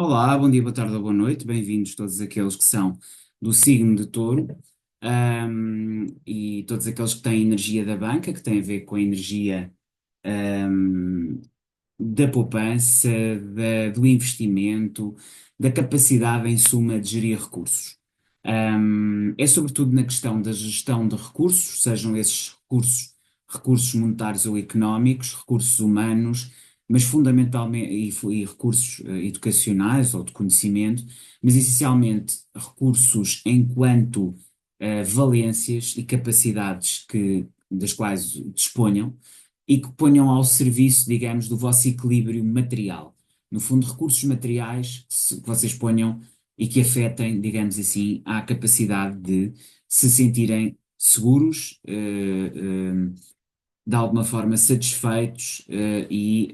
Olá, bom dia, boa tarde ou boa noite, bem-vindos todos aqueles que são do signo de Touro, e todos aqueles que têm energia da banca, que têm a ver com a energia, ahm, da poupança, do investimento, da capacidade, em suma, de gerir recursos. É sobretudo na questão da gestão de recursos, sejam esses recursos, recursos monetários ou económicos, recursos humanos, mas fundamentalmente, e recursos educacionais ou de conhecimento, mas essencialmente recursos enquanto valências e capacidades das quais disponham e que ponham ao serviço, digamos, do vosso equilíbrio material. No fundo, recursos materiais que vocês ponham e que afetem, digamos assim, à capacidade de se sentirem seguros, de alguma forma satisfeitos, e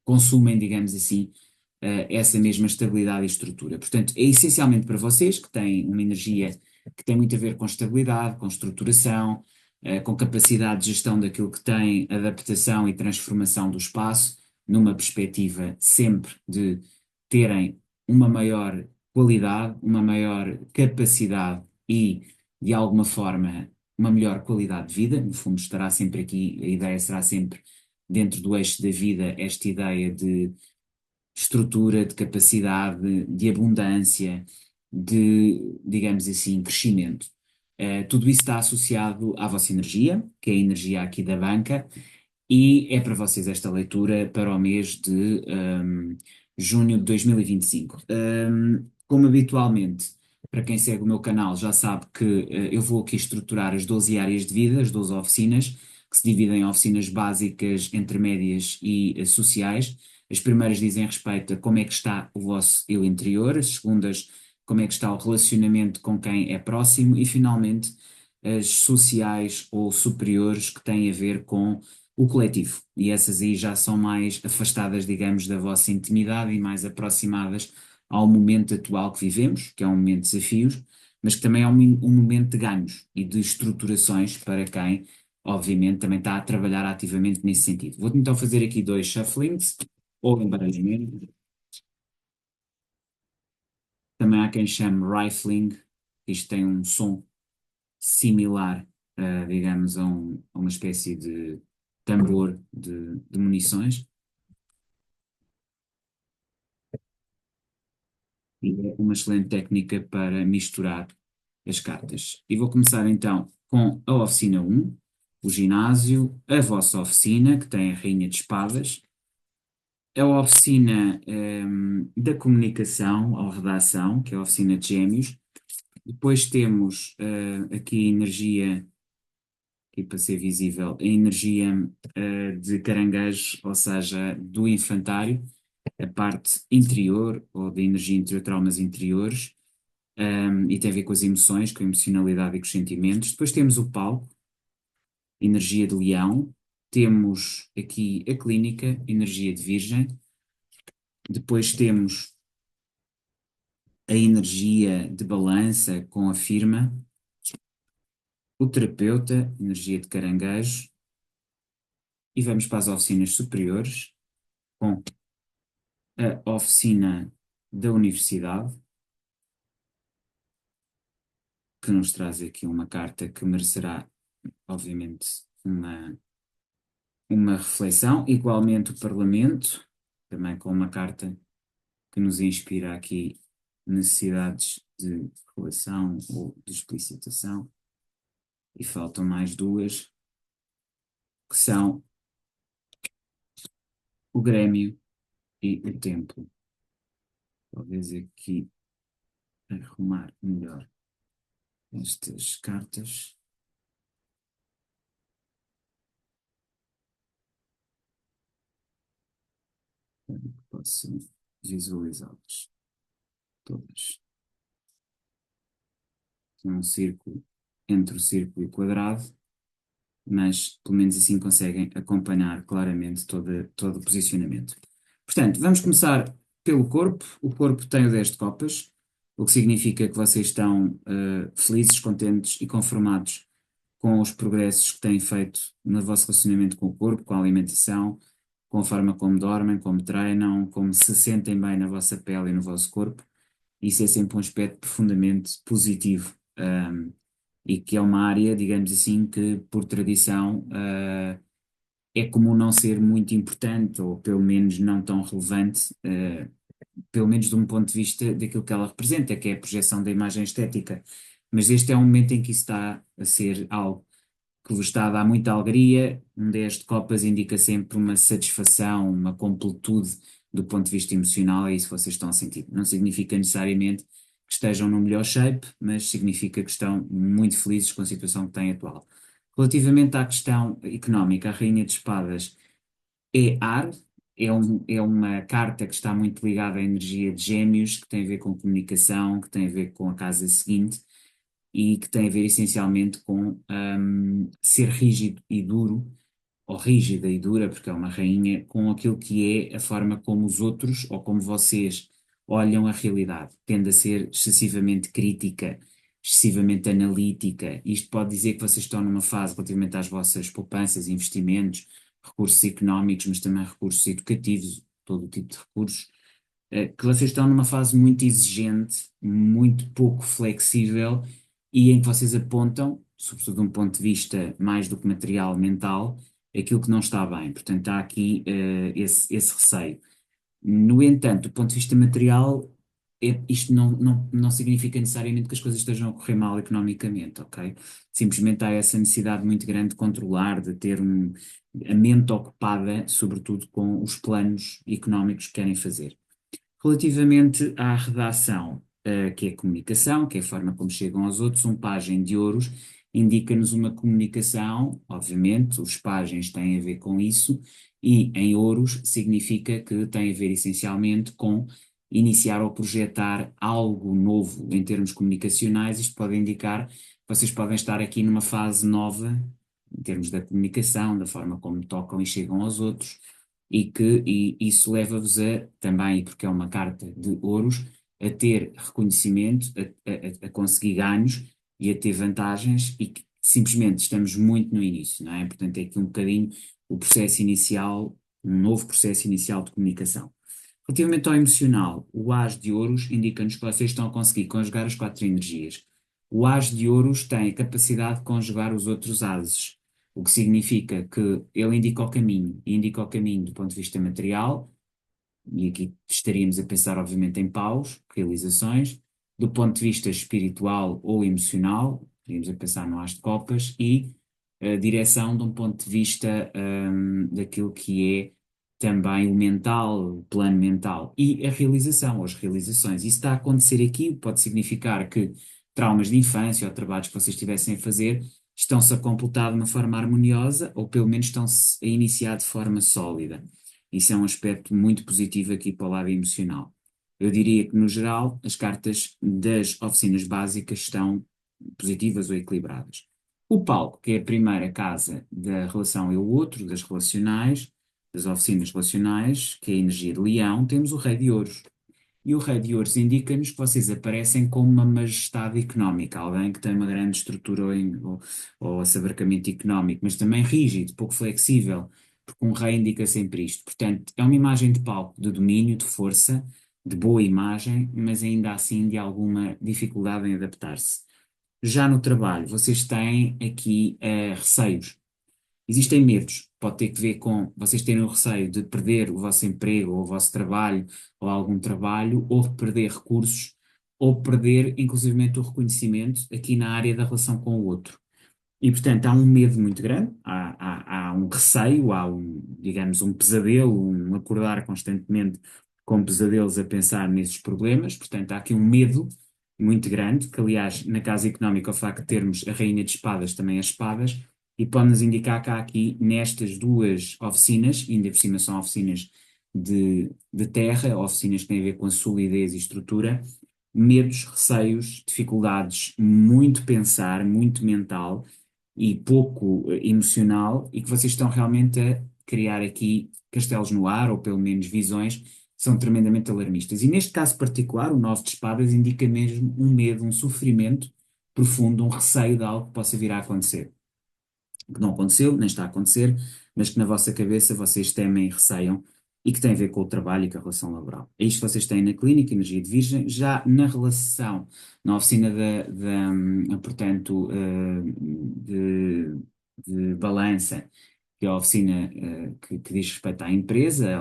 consumem, digamos assim, essa mesma estabilidade e estrutura. Portanto, é essencialmente para vocês que têm uma energia que tem muito a ver com estabilidade, com estruturação, com capacidade de gestão daquilo que tem, adaptação e transformação do espaço, numa perspectiva sempre de terem uma maior qualidade, uma maior capacidade e, de alguma forma, uma melhor qualidade de vida. No fundo, estará sempre aqui, a ideia será sempre, dentro do eixo da vida, esta ideia de estrutura, de capacidade, de abundância, de, digamos assim, crescimento. Tudo isso está associado à vossa energia, que é a energia aqui da banca, e é para vocês esta leitura para o mês de junho de 2025. Como habitualmente, para quem segue o meu canal já sabe que eu vou aqui estruturar as 12 áreas de vida, as 12 oficinas, que se dividem em oficinas básicas, intermédias e sociais. As primeiras dizem respeito a como é que está o vosso eu interior, as segundas, como é que está o relacionamento com quem é próximo, e finalmente as sociais ou superiores, que têm a ver com o coletivo. E essas aí já são mais afastadas, digamos, da vossa intimidade e mais aproximadas ao momento atual que vivemos, que é um momento de desafios, mas que também é um momento de ganhos e de estruturações para quem, obviamente, também está a trabalhar ativamente nesse sentido. Vou então fazer aqui dois shufflings ou embaralhamento. Também há quem chame rifling. Isto tem um som similar, digamos, a uma espécie de tambor de munições, e é uma excelente técnica para misturar as cartas. E vou começar então com a oficina um, o ginásio, a vossa oficina, que tem a Rainha de Espadas, a oficina da comunicação ou redação, que é a oficina de Gêmeos. Depois temos aqui energia, aqui para ser visível, a energia de caranguejo, ou seja, do infantário, a parte interior, ou da energia interior, traumas interiores, e tem a ver com as emoções, com a emocionalidade e com os sentimentos. Depois temos o palco, energia de leão. Temos aqui a clínica, energia de virgem. Depois temos a energia de balança com a firma, o terapeuta, energia de caranguejo. E vamos para as oficinas superiores, com a oficina da universidade, que nos traz aqui uma carta que merecerá, obviamente, uma reflexão. Igualmente o Parlamento, também com uma carta que nos inspira aqui necessidades de relação ou de explicitação. E faltam mais duas, que são o Grêmio e o Templo. Talvez aqui arrumar melhor estas cartas para que possam visualizá-las todas. Tem um círculo entre o círculo e o quadrado, mas pelo menos assim conseguem acompanhar claramente todo o posicionamento. Portanto, vamos começar pelo corpo. O corpo tem o 10 de copas, o que significa que vocês estão felizes, contentes e conformados com os progressos que têm feito no vosso relacionamento com o corpo, com a alimentação, com a forma como dormem, como treinam, como se sentem bem na vossa pele e no vosso corpo. Isso é sempre um aspecto profundamente positivo, e que é uma área, digamos assim, que por tradição, é comum não ser muito importante, ou pelo menos não tão relevante, pelo menos de um ponto de vista daquilo que ela representa, que é a projeção da imagem estética. Mas este é um momento em que isso está a ser algo que vos está a dar muita alegria. Um 10 de copas indica sempre uma satisfação, uma completude do ponto de vista emocional, é isso que vocês estão a sentir. Não significa necessariamente que estejam no melhor shape, mas significa que estão muito felizes com a situação que têm atual. Relativamente à questão económica, a Rainha de Espadas é ar, é uma carta que está muito ligada à energia de Gêmeos, que tem a ver com comunicação, que tem a ver com a casa seguinte e que tem a ver essencialmente com ser rígido e duro, ou rígida e dura, porque é uma rainha, com aquilo que é a forma como os outros ou como vocês olham a realidade. Tende a ser excessivamente crítica, excessivamente analítica. Isto pode dizer que vocês estão numa fase relativamente às vossas poupanças, investimentos, recursos económicos, mas também recursos educativos, todo o tipo de recursos, que vocês estão numa fase muito exigente, muito pouco flexível e em que vocês apontam, sobretudo de um ponto de vista mais do que material, mental, aquilo que não está bem. Portanto, há aqui esse receio. No entanto, do ponto de vista material, isto não significa necessariamente que as coisas estejam a correr mal economicamente, ok? Simplesmente há essa necessidade muito grande de controlar, de ter a mente ocupada, sobretudo com os planos económicos que querem fazer. Relativamente à redação, que é a comunicação, que é a forma como chegam aos outros, um pajem de ouros indica-nos uma comunicação, obviamente, os pajens têm a ver com isso, e em ouros significa que tem a ver essencialmente com iniciar ou projetar algo novo em termos comunicacionais. Isto pode indicar que vocês podem estar aqui numa fase nova, em termos da comunicação, da forma como tocam e chegam aos outros e isso leva-vos a, também, porque é uma carta de ouros, a ter reconhecimento, a conseguir ganhos e a ter vantagens e que simplesmente estamos muito no início, não é? Portanto, é aqui um bocadinho o processo inicial, um novo processo inicial de comunicação. Relativamente ao emocional, o As de Ouros indica-nos que vocês estão a conseguir conjugar as quatro energias. O As de Ouros tem a capacidade de conjugar os outros ases, o que significa que ele indica o caminho, e indica o caminho do ponto de vista material, e aqui estaríamos a pensar, obviamente, em paus, realizações, do ponto de vista espiritual ou emocional, estaríamos a pensar no As de Copas, e a direção de um ponto de vista daquilo que é também o mental, o plano mental, e a realização, ou as realizações. Isso está a acontecer aqui, pode significar que traumas de infância ou trabalhos que vocês estivessem a fazer estão-se a completar de uma forma harmoniosa, ou pelo menos estão-se a iniciar de forma sólida. Isso é um aspecto muito positivo aqui para o lado emocional. Eu diria que, no geral, as cartas das oficinas básicas estão positivas ou equilibradas. O palco, que é a primeira casa da relação eu outro, das relacionais, das oficinas relacionais, que é a energia de Leão, temos o Rei de Ouros. E o Rei de Ouros indica-nos que vocês aparecem como uma majestade económica, alguém que tem uma grande estrutura ou assabarcamento económico, mas também rígido, pouco flexível, porque um rei indica sempre isto. Portanto, é uma imagem de palco, de domínio, de força, de boa imagem, mas ainda assim de alguma dificuldade em adaptar-se. Já no trabalho, vocês têm aqui receios. Existem medos, pode ter que ver com vocês terem o receio de perder o vosso emprego ou o vosso trabalho ou algum trabalho, ou perder recursos, ou perder inclusivamente o reconhecimento aqui na área da relação com o outro. E, portanto, há um medo muito grande, há um receio, há digamos, um pesadelo, um acordar constantemente com pesadelos a pensar nesses problemas. Portanto, há aqui um medo muito grande, que, aliás, na casa económica, o facto de termos a Rainha de Espadas, também as espadas, e pode-nos indicar que há aqui, nestas duas oficinas, ainda por cima são oficinas de terra, oficinas que têm a ver com a solidez e estrutura, medos, receios, dificuldades, muito pensar, muito mental e pouco emocional, e que vocês estão realmente a criar aqui castelos no ar, ou pelo menos visões, que são tremendamente alarmistas. E neste caso particular, o 9 de espadas indica mesmo um medo, um sofrimento profundo, um receio de algo que possa vir a acontecer. que não aconteceu, nem está a acontecer, mas que na vossa cabeça vocês temem e receiam e que tem a ver com o trabalho e com a relação laboral. É isto que vocês têm na clínica, energia de Virgem, já na relação, na oficina portanto, de balança, que é a oficina que diz respeito à empresa,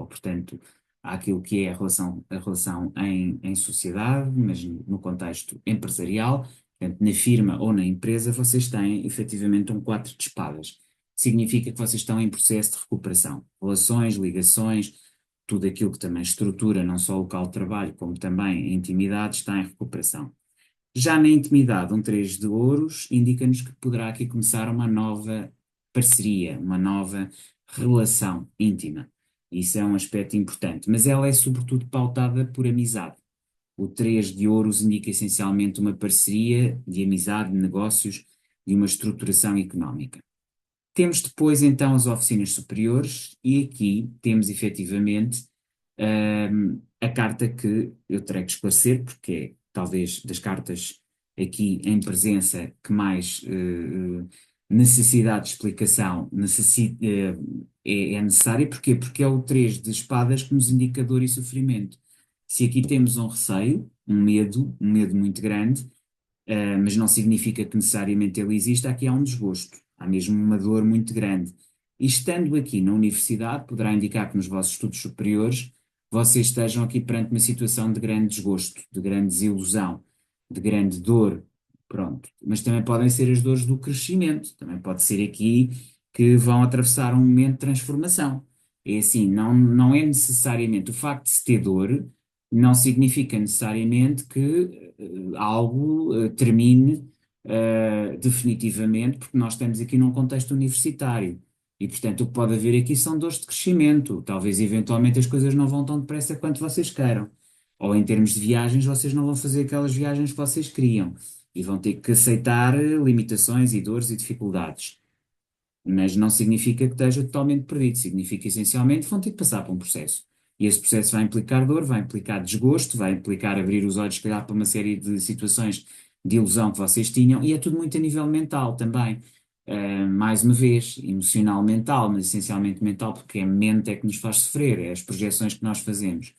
portanto, àquilo que é a relação em sociedade, mas no contexto empresarial. Portanto, na firma ou na empresa, vocês têm efetivamente um 4 de espadas. Significa que vocês estão em processo de recuperação. Relações, ligações, tudo aquilo que também estrutura não só o local de trabalho, como também a intimidade, está em recuperação. Já na intimidade, um 3 de ouros indica-nos que poderá aqui começar uma nova parceria, uma nova relação íntima. Isso é um aspecto importante, mas ela é sobretudo pautada por amizade. O 3 de ouros indica essencialmente uma parceria de amizade, de negócios, de uma estruturação económica. Temos depois então as oficinas superiores e aqui temos efetivamente a carta que eu terei que esclarecer, porque é talvez das cartas aqui em presença que mais necessidade de explicação é necessária. Porquê? Porque é o 3 de espadas que nos indica dor e sofrimento. Se aqui temos um receio, um medo muito grande, mas não significa que necessariamente ele exista, aqui há um desgosto, há mesmo uma dor muito grande. E estando aqui na universidade, poderá indicar que nos vossos estudos superiores vocês estejam aqui perante uma situação de grande desgosto, de grande desilusão, de grande dor, pronto. Mas também podem ser as dores do crescimento, também pode ser aqui que vão atravessar um momento de transformação. É assim, não é necessariamente o facto de se ter dor, não significa necessariamente que algo termine definitivamente, porque nós estamos aqui num contexto universitário. E, portanto, o que pode haver aqui são dores de crescimento. Talvez, eventualmente, as coisas não vão tão depressa quanto vocês queiram. Ou, em termos de viagens, vocês não vão fazer aquelas viagens que vocês queriam. E vão ter que aceitar limitações e dores e dificuldades. Mas não significa que esteja totalmente perdido, significa essencialmente que vão ter que passar por um processo. E esse processo vai implicar dor, vai implicar desgosto, vai implicar abrir os olhos, se calhar, para uma série de situações de ilusão que vocês tinham, e é tudo muito a nível mental também. Mais uma vez, emocional mental, mas essencialmente mental, porque é a mente é que nos faz sofrer, é as projeções que nós fazemos.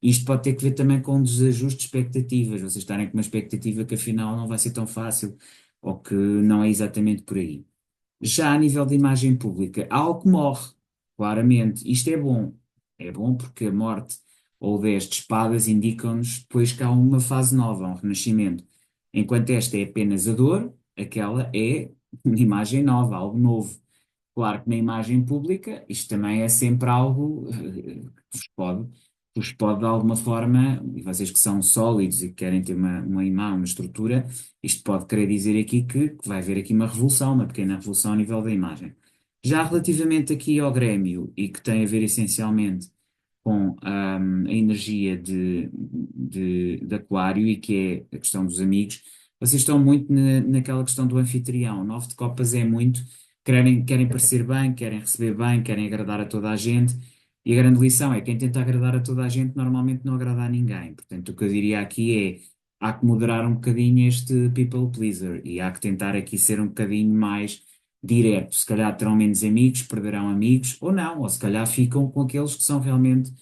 Isto pode ter que ver também com um desajuste de expectativas, vocês estarem com uma expectativa que afinal não vai ser tão fácil, ou que não é exatamente por aí. Já a nível de imagem pública, há algo que morre, claramente. Isto é bom. É bom porque a morte ou o 10 de espadas indicam-nos depois que há uma fase nova, um renascimento. Enquanto esta é apenas a dor, aquela é uma imagem nova, algo novo. Claro que na imagem pública isto também é sempre algo que vos pode de alguma forma, e vocês que são sólidos e que querem ter uma imagem, uma estrutura, isto pode querer dizer aqui que vai haver aqui uma revolução, uma pequena revolução a nível da imagem. Já relativamente aqui ao Grêmio, e que tem a ver essencialmente com a energia de Aquário e que é a questão dos amigos, vocês estão muito naquela questão do anfitrião. Nove de copas é muito, querem parecer bem, querem receber bem, querem agradar a toda a gente. E a grande lição é quem tenta agradar a toda a gente normalmente não agrada a ninguém. Portanto, o que eu diria aqui é há que moderar um bocadinho este people pleaser e há que tentar aqui ser um bocadinho mais direto. Se calhar terão menos amigos, perderão amigos, ou não, ou se calhar ficam com aqueles que são realmente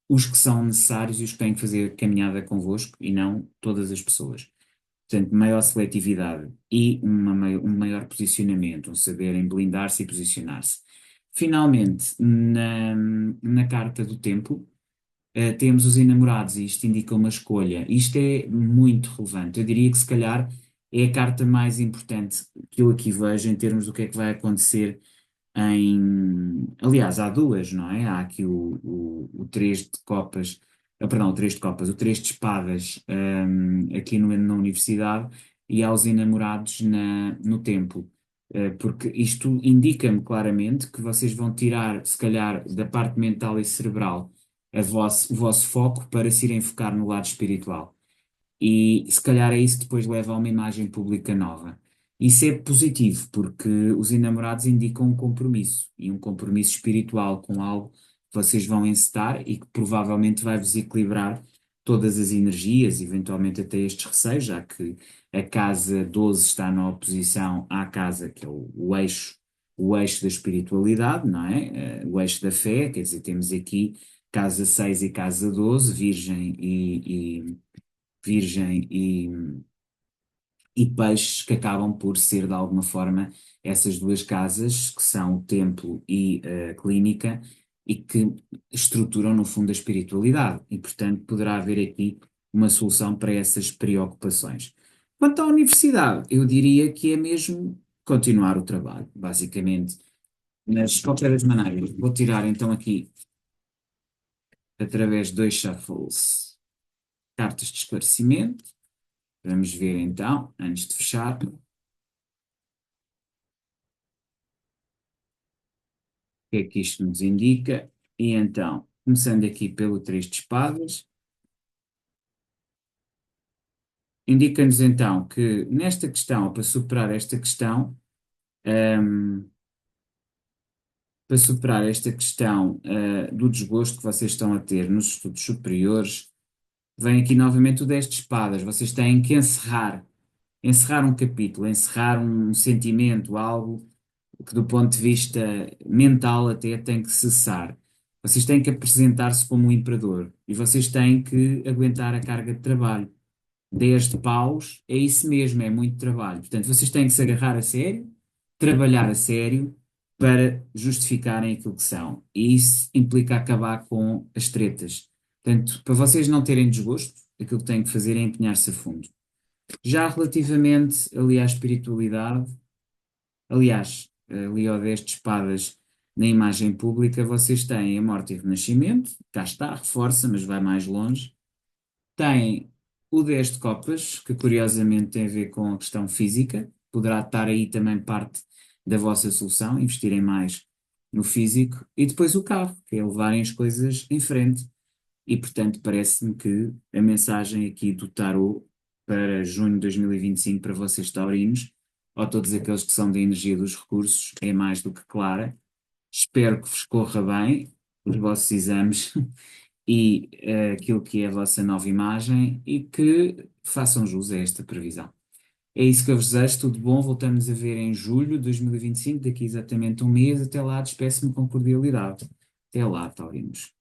os que são necessários e os que têm que fazer caminhada convosco e não todas as pessoas. Portanto, maior seletividade e um maior posicionamento, um saberem blindar-se e posicionar-se. Finalmente, na carta do tempo, temos os enamorados e isto indica uma escolha. Isto é muito relevante. Eu diria que se calhar é a carta mais importante que eu aqui vejo em termos do que é que vai acontecer Aliás, há duas, não é? Há aqui o 3 de copas, perdão, o 3 de copas, o 3 de espadas aqui na universidade e há os enamorados no templo. Porque isto indica-me claramente que vocês vão tirar, se calhar, da parte mental e cerebral o vosso foco para se irem focar no lado espiritual. E se calhar é isso que depois leva a uma imagem pública nova. Isso é positivo, porque os enamorados indicam um compromisso, e um compromisso espiritual com algo que vocês vão encetar e que provavelmente vai-vos equilibrar todas as energias, eventualmente até estes receios, já que a casa 12 está na oposição à casa que é o eixo da espiritualidade, não é? O eixo da fé, quer dizer, temos aqui casa 6 e casa 12, Virgem e peixes que acabam por ser de alguma forma essas duas casas, que são o templo e a clínica, e que estruturam no fundo a espiritualidade, e portanto poderá haver aqui uma solução para essas preocupações. Quanto à universidade, eu diria que é mesmo continuar o trabalho, basicamente. Mas, de qualquer das maneiras, vou tirar então aqui, através de dois shuffles, cartas de esclarecimento. Vamos ver então, antes de fechar, que é que isto nos indica. E então, começando aqui pelo três de espadas, indica-nos então que nesta questão, ou para superar esta questão, ahm, para superar esta questão, do desgosto que vocês estão a ter nos estudos superiores, vem aqui novamente o 10 de espadas. Vocês têm que encerrar um capítulo, encerrar um sentimento, algo que do ponto de vista mental até tem que cessar. Vocês têm que apresentar-se como um imperador e vocês têm que aguentar a carga de trabalho. 10 de paus é isso mesmo, é muito trabalho. Portanto, vocês têm que se agarrar a sério, trabalhar a sério para justificarem aquilo que são. E isso implica acabar com as tretas. Portanto, para vocês não terem desgosto, aquilo que têm que fazer é empenhar-se a fundo. Já relativamente ali à espiritualidade, aliás, ali ao 10 de espadas na imagem pública, vocês têm a morte e o renascimento, cá está, reforça, mas vai mais longe. Têm o 10 de copas, que curiosamente tem a ver com a questão física, poderá estar aí também parte da vossa solução, investirem mais no físico, e depois o carro, que é levarem as coisas em frente. E portanto, parece-me que a mensagem aqui do tarot para junho de 2025 para vocês taurinos, ou todos aqueles que são da energia dos recursos, é mais do que clara. Espero que vos corra bem os vossos exames e aquilo que é a vossa nova imagem e que façam jus a esta previsão. É isso que eu vos desejo, tudo bom. Voltamos a ver em julho de 2025, daqui exatamente um mês. Até lá, despeço-me com cordialidade. Até lá, taurinos.